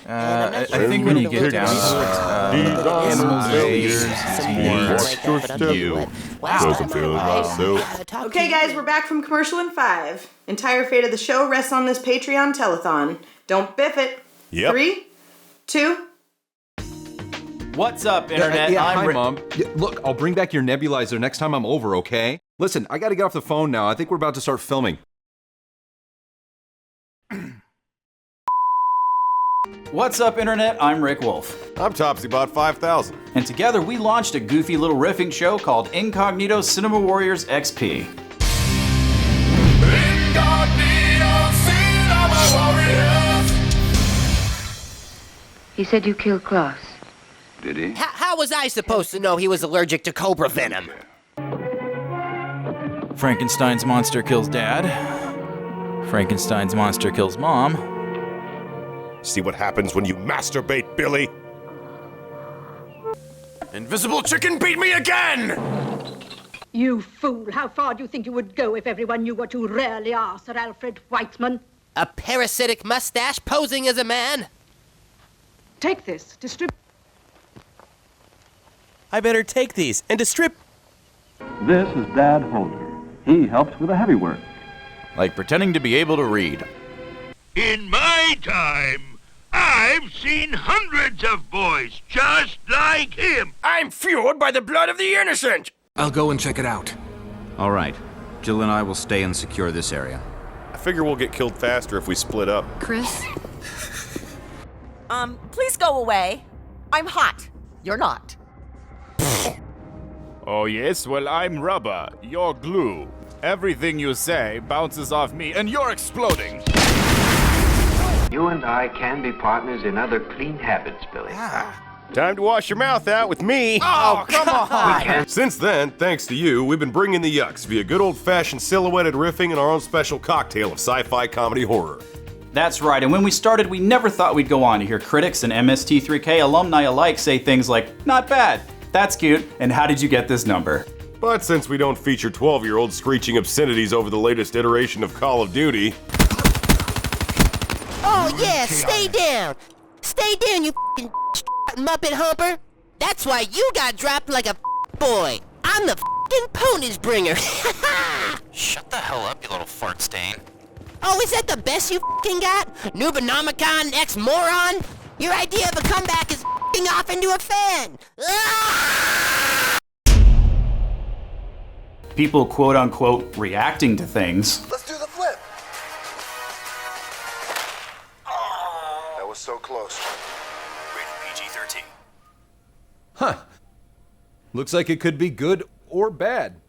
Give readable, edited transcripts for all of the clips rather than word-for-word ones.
I think when you get down to it, animals and ears, it's more you. Okay, guys, we're back from commercial in 5. Entire fate of the show rests on this Patreon telethon. Don't biff it. Yep. 3, 2. What's up, Internet? Hi, Mom. Look, I'll bring back your nebulizer next time I'm over, okay? Listen, I gotta get off the phone now. I think we're about to start filming. What's up, Internet? I'm Rick Wolf. I'm TopsyBot 5000. And together we launched a goofy little riffing show called Incognito Cinema Warriors XP. Incognito Cinema Warriors! He said you killed Klaus. Did he? How was I supposed to know he was allergic to cobra venom? Frankenstein's monster kills Dad. Frankenstein's monster kills Mom. See what happens when you masturbate, Billy? Invisible chicken beat me again! You fool! How far do you think you would go if everyone knew what you really are, Sir Alfred Weitzman? A parasitic mustache posing as a man? Take this, distribute. I better take these and distribute. This is Dad Holder. He helps with the heavy work. Like pretending to be able to read. In my time, I've seen hundreds of boys just like him. I'm fueled by the blood of the innocent! I'll go and check it out. All right. Jill and I will stay and secure this area. I figure we'll get killed faster if we split up. Chris? Please go away. I'm hot. You're not. Oh yes? Well, I'm rubber. You're glue. Everything you say bounces off me and you're exploding. You and I can be partners in other clean habits, Billy. Time to wash your mouth out with me. Oh, come on! Since then, thanks to you, we've been bringing the yucks via good old-fashioned silhouetted riffing and our own special cocktail of sci-fi comedy horror. That's right, and when we started, we never thought we'd go on to hear critics and MST3K alumni alike say things like, not bad, that's cute, and how did you get this number? But since we don't feature 12-year-olds screeching obscenities over the latest iteration of Call of Duty... Oh yeah, stay down! Stay down, you f***ing Muppet Humper! That's why you got dropped like a boy! I'm the f***ing Ponies bringer! Shut the hell up, you little fart stain. Oh, is that the best you f***ing got? Nubanomicon ex-moron? Your idea of a comeback is f***ing off into a fan! Ah! People quote-unquote reacting to things. Let's do the flip. Oh, that was so close. Rated PG-13. Huh. Looks like it could be good or bad.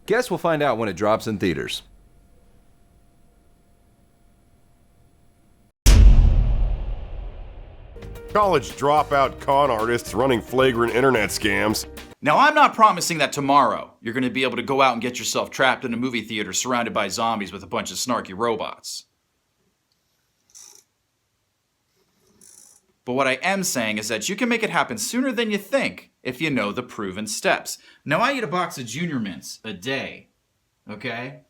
Guess we'll find out when it drops in theaters. College dropout con artists running flagrant internet scams. Now, I'm not promising that tomorrow you're going to be able to go out and get yourself trapped in a movie theater surrounded by zombies with a bunch of snarky robots. But what I am saying is that you can make it happen sooner than you think if you know the proven steps. Now, I eat a box of Junior Mints a day, okay?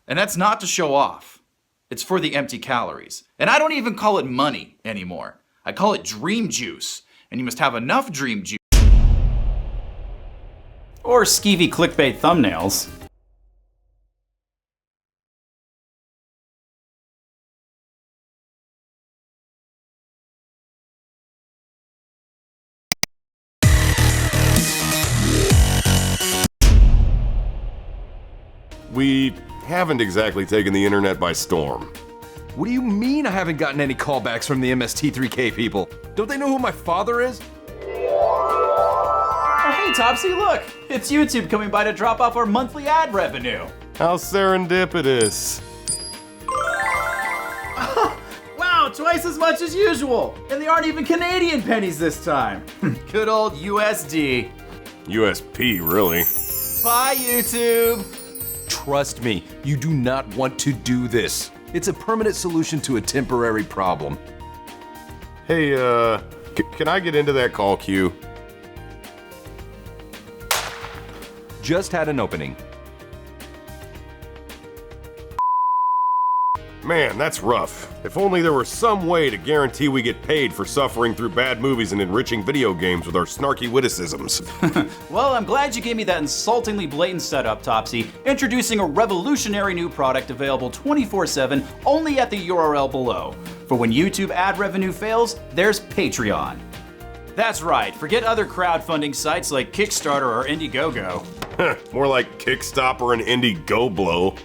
And that's not to show off. It's for the empty calories. And I don't even call it money anymore. I call it dream juice, and you must have enough dream juice. Or skeevy clickbait thumbnails. We haven't exactly taken the internet by storm. What do you mean I haven't gotten any callbacks from the MST3K people? Don't they know who my father is? Oh, hey, Topsy, look! It's YouTube coming by to drop off our monthly ad revenue. How serendipitous. Wow, twice as much as usual! And they aren't even Canadian pennies this time. Good old USD. USP, really. Bye, YouTube! Trust me, you do not want to do this. It's a permanent solution to a temporary problem. Hey, can I get into that call queue? Just had an opening. Man, that's rough. If only there were some way to guarantee we get paid for suffering through bad movies and enriching video games with our snarky witticisms. Well, I'm glad you gave me that insultingly blatant setup, Topsy. Introducing a revolutionary new product available 24/7 only at the URL below. For when YouTube ad revenue fails, there's Patreon. That's right, forget other crowdfunding sites like Kickstarter or Indiegogo. More like Kickstopper and Indiegoblo.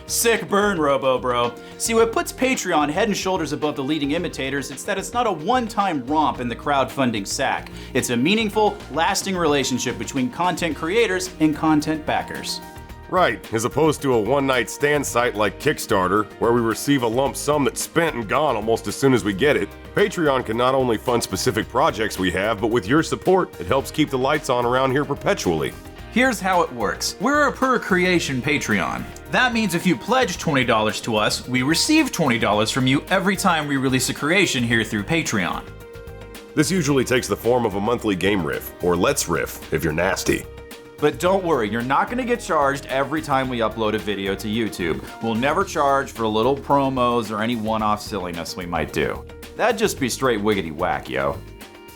Sick burn, Robo Bro. See, what puts Patreon head and shoulders above the leading imitators is that it's not a one-time romp in the crowdfunding sack. It's a meaningful, lasting relationship between content creators and content backers. Right, as opposed to a one-night stand site like Kickstarter, where we receive a lump sum that's spent and gone almost as soon as we get it. Patreon can not only fund specific projects we have, but with your support, it helps keep the lights on around here perpetually. Here's how it works. We're a per-creation Patreon. That means if you pledge $20 to us, we receive $20 from you every time we release a creation here through Patreon. This usually takes the form of a monthly game riff, or let's riff, if you're nasty. But don't worry, you're not gonna get charged every time we upload a video to YouTube. We'll never charge for little promos or any one-off silliness we might do. That'd just be straight wiggity whack, yo.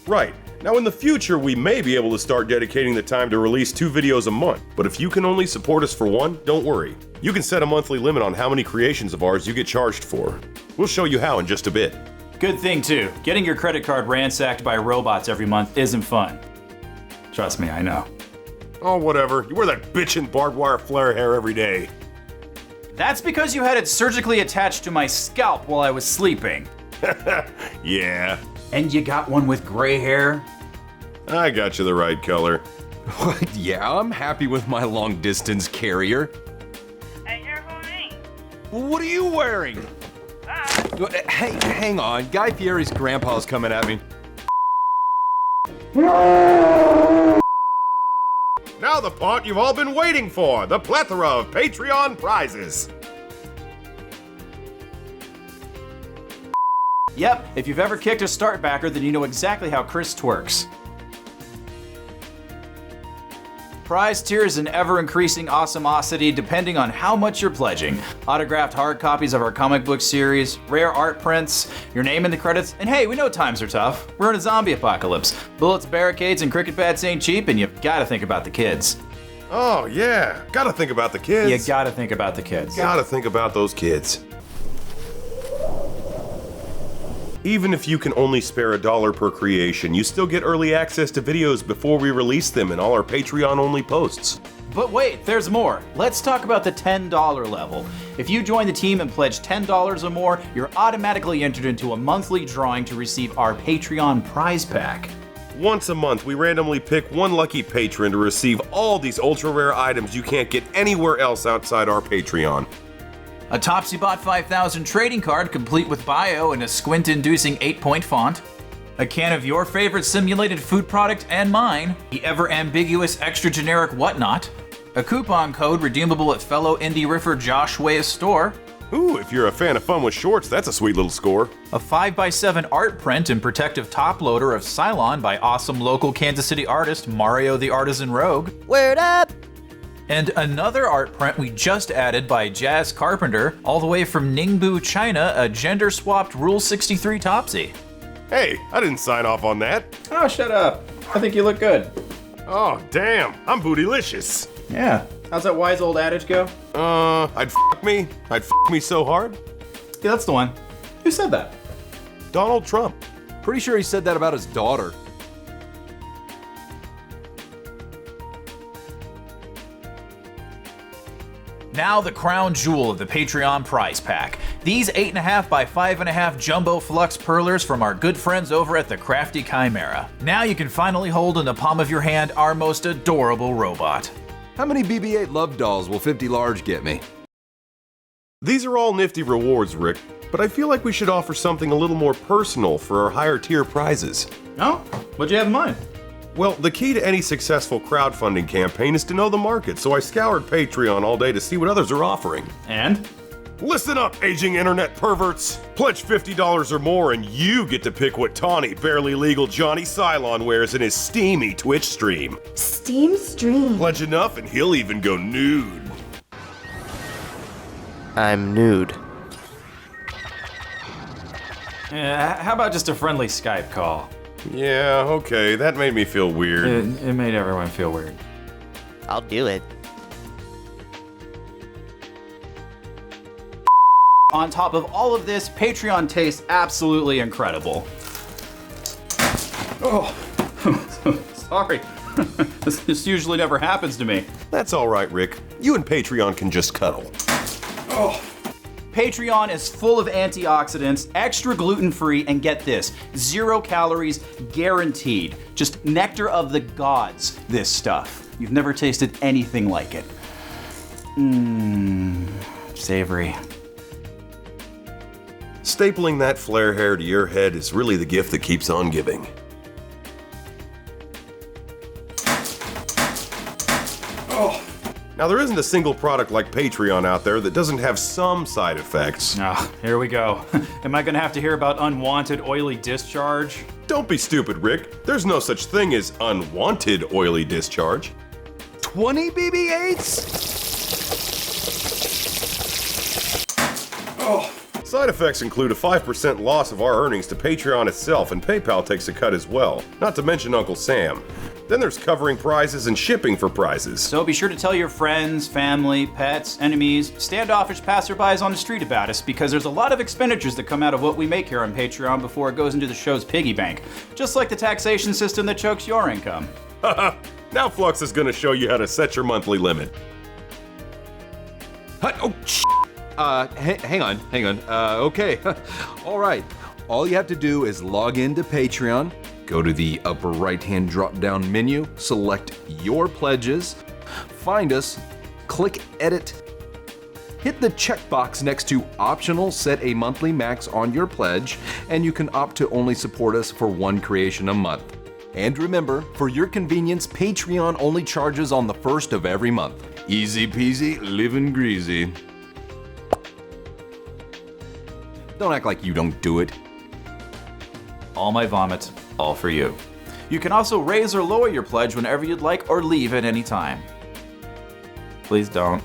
Right. Now in the future, we may be able to start dedicating the time to release 2 videos a month, but if you can only support us for one, don't worry. You can set a monthly limit on how many creations of ours you get charged for. We'll show you how in just a bit. Good thing too, getting your credit card ransacked by robots every month isn't fun. Trust me, I know. Oh, whatever. You wear that bitchin' barbed wire flare hair every day. That's because you had it surgically attached to my scalp while I was sleeping. Yeah. And you got one with gray hair? I got you the right color. Yeah, I'm happy with my long-distance carrier. Hey, you're for me. What are you wearing? Hey, hang on. Guy Fieri's grandpa's coming at me. Now the part you've all been waiting for, the plethora of Patreon prizes. Yep, if you've ever kicked a start backer, then you know exactly how Chris twerks. Prize tiers and ever-increasing awesomosity depending on how much you're pledging. Autographed hard copies of our comic book series, rare art prints, your name in the credits, and hey, we know times are tough. We're in a zombie apocalypse. Bullets, barricades, and cricket bats ain't cheap, and you've gotta think about the kids. Oh, yeah. Gotta think about the kids. You gotta think about the kids. Gotta think about those kids. Even if you can only spare $1 per creation, you still get early access to videos before we release them in all our Patreon-only posts. But wait, there's more. Let's talk about the $10 level. If you join the team and pledge $10 or more, you're automatically entered into a monthly drawing to receive our Patreon prize pack. Once a month, we randomly pick one lucky patron to receive all these ultra-rare items you can't get anywhere else outside our Patreon. A TopsyBot 5000 trading card complete with bio and a squint-inducing 8-point font. A can of your favorite simulated food product and mine, the ever-ambiguous extra-generic whatnot. A coupon code redeemable at fellow indie riffer Josh Way's store. Ooh, if you're a fan of fun with shorts, that's a sweet little score. A 5x7 art print and protective top loader of Cylon by awesome local Kansas City artist Mario the Artisan Rogue. Word up! And another art print we just added by Jazz Carpenter, all the way from Ningbo, China, a gender-swapped Rule 63 Topsy. Hey, I didn't sign off on that. Oh, shut up. I think you look good. Oh, damn, I'm bootylicious. Yeah. How's that wise old adage go? I'd f me. I'd f me so hard. Yeah, that's the one. Who said that? Donald Trump. Pretty sure he said that about his daughter. Now the crown jewel of the Patreon prize pack. These 8.5 by 5.5 jumbo flux perlers from our good friends over at the Crafty Chimera. Now you can finally hold in the palm of your hand our most adorable robot. How many BB-8 love dolls will 50 large get me? These are all nifty rewards, Rick, but I feel like we should offer something a little more personal for our higher tier prizes. Oh? What'd you have in mind? Well, the key to any successful crowdfunding campaign is to know the market, so I scoured Patreon all day to see what others are offering. And? Listen up, aging internet perverts! Pledge $50 or more and you get to pick what tawny, barely legal Johnny Cylon wears in his steamy Twitch stream. Steam stream? Pledge enough and he'll even go nude. I'm nude. How about just a friendly Skype call? Yeah, okay, that made me feel weird. It made everyone feel weird. I'll do it. On top of all of this, Patreon tastes absolutely incredible. Oh, sorry. This usually never happens to me. That's all right, Rick. You and Patreon can just cuddle. Oh. Patreon is full of antioxidants, extra gluten-free, and get this, 0 calories guaranteed. Just nectar of the gods, this stuff. You've never tasted anything like it. Savory. Stapling that flare hair to your head is really the gift that keeps on giving. Now, there isn't a single product like Patreon out there that doesn't have some side effects. Here we go. Am I gonna have to hear about unwanted oily discharge? Don't be stupid, Rick. There's no such thing as unwanted oily discharge. 20 BB-8s? Side effects include a 5% loss of our earnings to Patreon itself, and PayPal takes a cut as well, not to mention Uncle Sam. Then there's covering prizes and shipping for prizes. So be sure to tell your friends, family, pets, enemies, standoffish passerbys on the street about us, because there's a lot of expenditures that come out of what we make here on Patreon before it goes into the show's piggy bank. Just like the taxation system that chokes your income. Now Flux is gonna show you how to set your monthly limit. Hang on. Okay. All right. All you have to do is log into Patreon, go to the upper right-hand drop-down menu, select your pledges, find us, click edit, hit the checkbox next to optional, set a monthly max on your pledge, and you can opt to only support us for 1 creation a month. And remember, for your convenience, Patreon only charges on the 1st of every month. Easy peasy, living greasy. Don't act like you don't do it. All my vomit, all for you. You can also raise or lower your pledge whenever you'd like, or leave at any time. Please don't.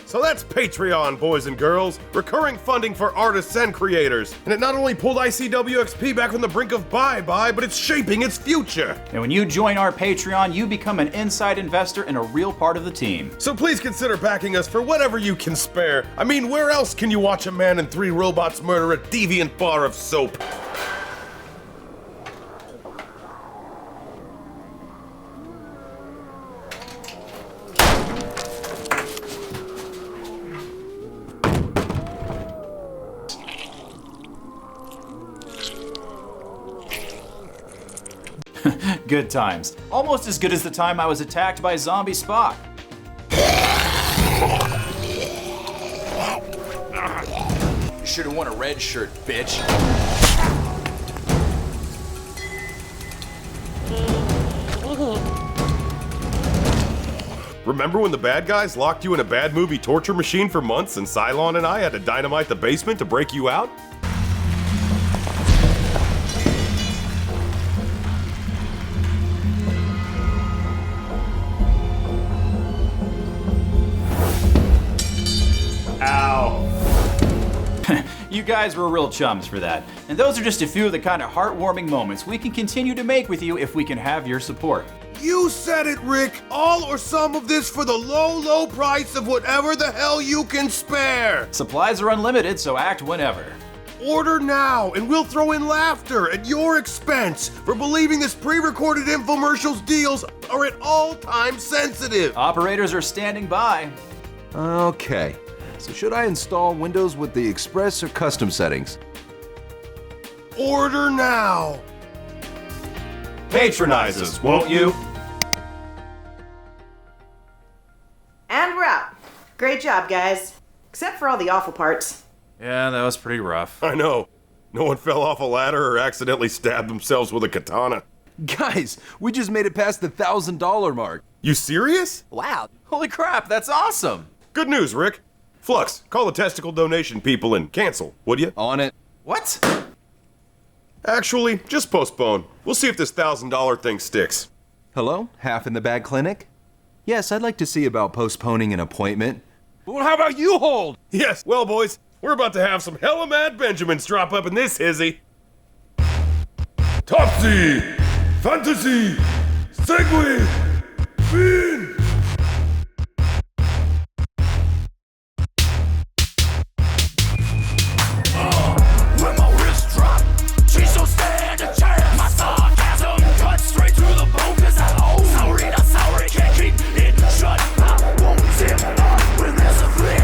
So that's Patreon, boys and girls. Recurring funding for artists and creators. And it not only pulled ICWXP back on the brink of bye-bye, but it's shaping its future. And when you join our Patreon, you become an inside investor and a real part of the team. So please consider backing us for whatever you can spare. I mean, where else can you watch a man and 3 robots murder a deviant bar of soap? Good times. Almost as good as the time I was attacked by zombie Spock. You should have worn a red shirt, bitch. Remember when the bad guys locked you in a bad movie torture machine for months and Cylon and I had to dynamite the basement to break you out? You guys were real chums for that. And those are just a few of the kind of heartwarming moments we can continue to make with you if we can have your support. You said it, Rick! All or some of this for the low, low price of whatever the hell you can spare! Supplies are unlimited, so act whenever. Order now, and we'll throw in laughter at your expense for believing this pre-recorded infomercial's deals are at all times sensitive. Operators are standing by. Okay. So should I install Windows with the Express or custom settings? Order now! Patronize us, won't you? And we're out. Great job, guys. Except for all the awful parts. Yeah, that was pretty rough. I know. No one fell off a ladder or accidentally stabbed themselves with a katana. Guys, we just made it past the $1,000 mark. You serious? Wow. Holy crap, that's awesome. Good news, Rick. Flux, call the testicle donation people and cancel, would you? On it. What? Actually, just postpone. We'll see if this $1,000 thing sticks. Hello? Half in the Bag Clinic? Yes, I'd like to see about postponing an appointment. Well, how about you hold? Yes, well, boys, we're about to have some hella mad Benjamins drop up in this hizzy. Nazi, Fantasy, Segway, Bean. When my wrist drop, she don't stand a chance. My sarcasm cuts straight through the bone, cause I own. Sorry, not sorry, can't keep it shut. I won't zip up when there's a flick.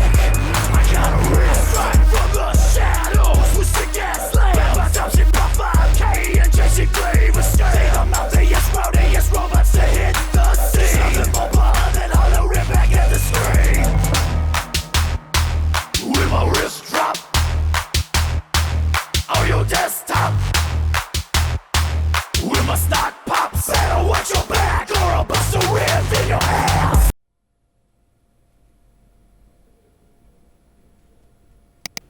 I got a wrist strike from the shadows with the gas lamp. My times it pop 5K and chasing grave escape. Say the mouth, they yes, robots to hit the scene. Nothing more blood than hollow rip back at the screen. When my wrist drop on your desktop, when my stock pops, better watch your back or I'll bust a rib in your ass.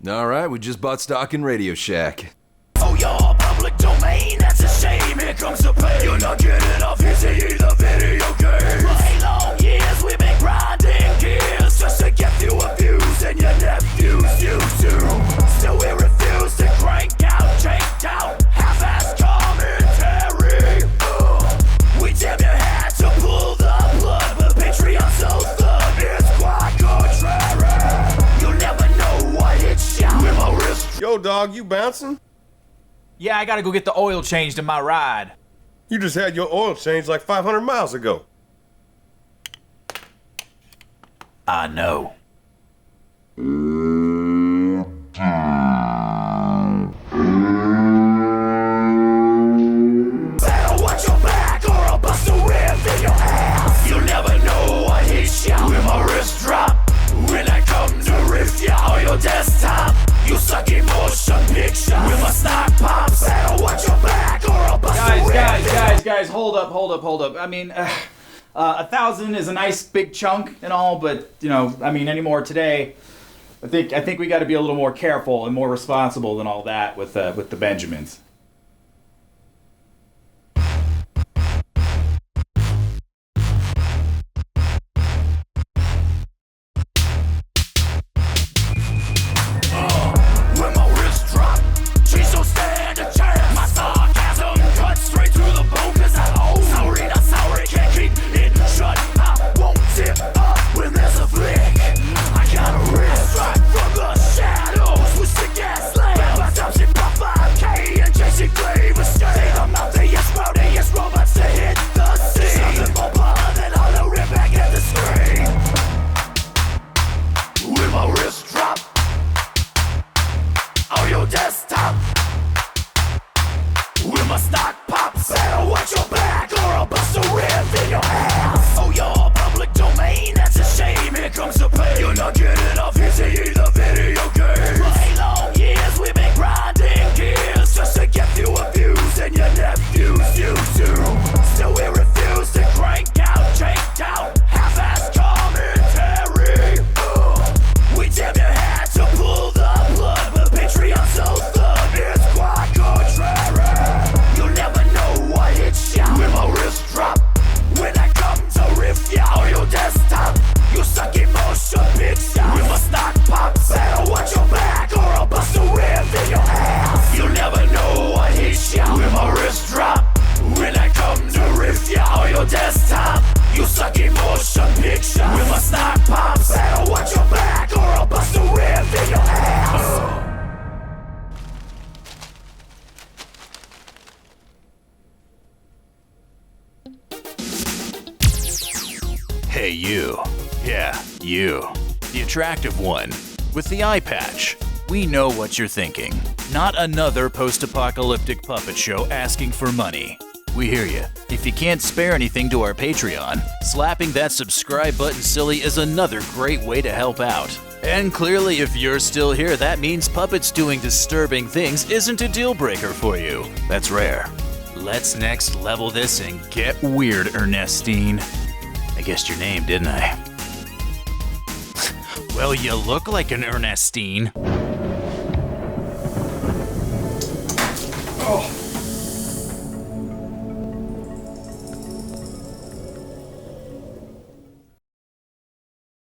All right, we just bought stock in Radio Shack. Oh, your public domain, that's a shame. Here comes the pain. You're not getting off easy, the video game. For 8 long years, we've been grinding gears just to get you abused and your nephews, you too. Still we refuse to crank out, checked out, half-ass commentary. We damn near had to pull the plug, but Patreon's so thug, it's quite contrary. You'll never know what hits you with my wrist. Yo, dog, you bouncing? Yeah, I gotta go get the oil changed in my ride. You just had your oil changed like 500 miles ago. I know. Better watch your back or I'll bust a rib in your ass. You'll never know what hits ya when my wrist drop. When I come to riff ya on your desktop, you suck emotion picture with my stock pops. Better watch your back or I'll bust a rib. Guys, hold up. I mean, 1,000 is a nice big chunk and all, but anymore today, I think we got to be a little more careful and more responsible than all that with the Benjamins. When my wrist drop, she don't stand a chance. My sarcasm cuts straight through the bone, cause I own. Sorry, not sorry, can't keep it shut. I won't zip up when there's a flick. I got a wrist strike from the shadows with the gas lamp. My times it pop 5K and chasing grave escape. Say the mouth, they yes, robots to hit the scene. Nothing more blood than hollow rip back at the screen. When my wrist drop on your desktop, when my stock pops, better watch your back or I'll bust a rib in your ass. Oh, your public domain, that's a shame. Here comes the pain. You're not getting off easy, the video game. For 8 long years, we've been grinding gears just to get you abused and your nephews, you too. Still we refuse to crank out, checked out, half-ass commentary. We damn near had to pull the plug, but Patreon's so thug, it's quite contrary. You'll never know what hits ya when my wrist drop. When I come to riff ya on your desktop, you suck emotion picture with my stock pops. Better watch your back or I'll bust a rib in your ass. You'll never know what hits ya when my wrist drop. When I come to riff ya on your desktop, you suck emotion picture with my stock pops. Better watch your back or I'll bust a rib in your ass. Hey, you. Yeah, you. The attractive one. With the eye patch. We know what you're thinking. Not another post-apocalyptic puppet show asking for money. We hear you. If you can't spare anything to our Patreon, slapping that subscribe button silly is another great way to help out. And clearly, if you're still here, that means puppets doing disturbing things isn't a deal breaker for you. That's rare. Let's next level this and get weird, Ernestine. I guessed your name, didn't I? Well, you look like an Ernestine. Oh.